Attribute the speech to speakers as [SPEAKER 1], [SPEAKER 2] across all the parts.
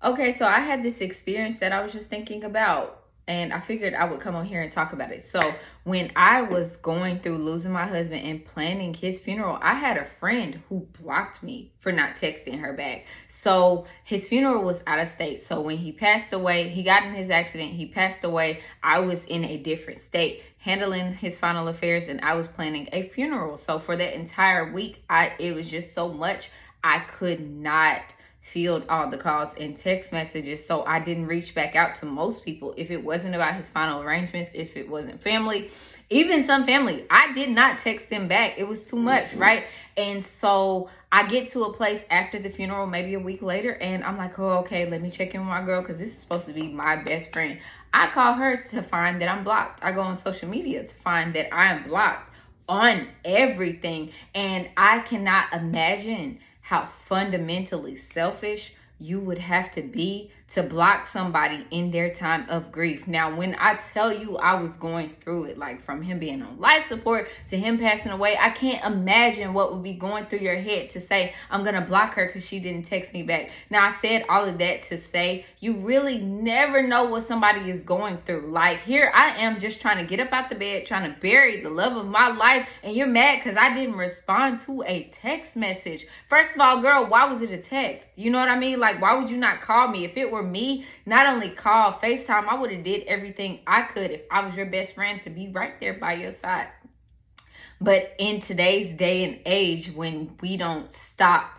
[SPEAKER 1] Okay, so I had this experience that I was just thinking about, and I figured I would come on here and talk about it. So, when I was going through losing my husband and planning his funeral, I had a friend who blocked me for not texting her back. So, his funeral was out of state. So, when he passed away, he got in his accident, he passed away. I was in a different state handling his final affairs, and I was planning a funeral. So, for that entire week, it was just so much. I could not field all the calls and text messages, so I didn't reach back out to most people. If it wasn't about his final arrangements, if it wasn't family, even some family, I did not text them back. It was too much, right? And so I get to a place after the funeral, maybe a week later, and I'm like, oh, okay, let me check in with my girl, because this is supposed to be my best friend. I call her to find that I'm blocked. I go on social media to find that I am blocked on everything. And I cannot imagine how fundamentally selfish you would have to be to block somebody in their time of grief. Now, when I tell you I was going through it, like from him being on life support to him passing away, I can't imagine what would be going through your head to say, I'm going to block her because she didn't text me back. Now, I said all of that to say you really never know what somebody is going through. Like, here I am just trying to get up out the bed, trying to bury the love of my life, and you're mad because I didn't respond to a text message. First of all, girl, why was it a text? You know what I mean? Like, why would you not call me? If it were me, not only call, FaceTime, I would have did everything I could if I was your best friend to be right there by your side. But in today's day and age, when we don't stop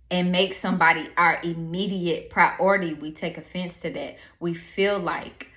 [SPEAKER 1] and make somebody our immediate priority, we take offense to that. We feel like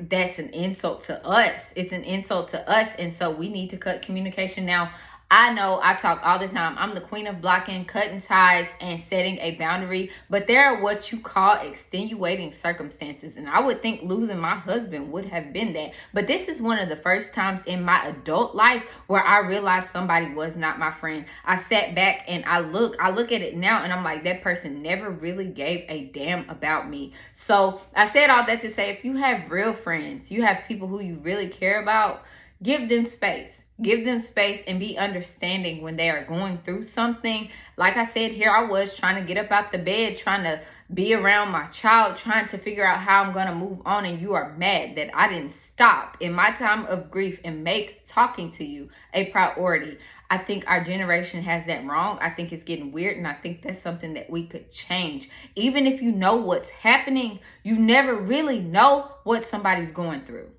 [SPEAKER 1] that's an insult to us. It's an insult to us. And so we need to cut communication. Now, I know I talk all the time. I'm the queen of blocking, cutting ties, and setting a boundary. But there are what you call extenuating circumstances. And I would think losing my husband would have been that. But this is one of the first times in my adult life where I realized somebody was not my friend. I sat back and I look at it now, and I'm like, that person never really gave a damn about me. So I said all that to say, if you have real friends, you have people who you really care about, give them space. Give them space and be understanding when they are going through something. Like I said, here I was trying to get up out the bed, trying to be around my child, trying to figure out how I'm going to move on. And you are mad that I didn't stop in my time of grief and make talking to you a priority. I think our generation has that wrong. I think it's getting weird, and I think that's something that we could change. Even if you know what's happening, you never really know what somebody's going through.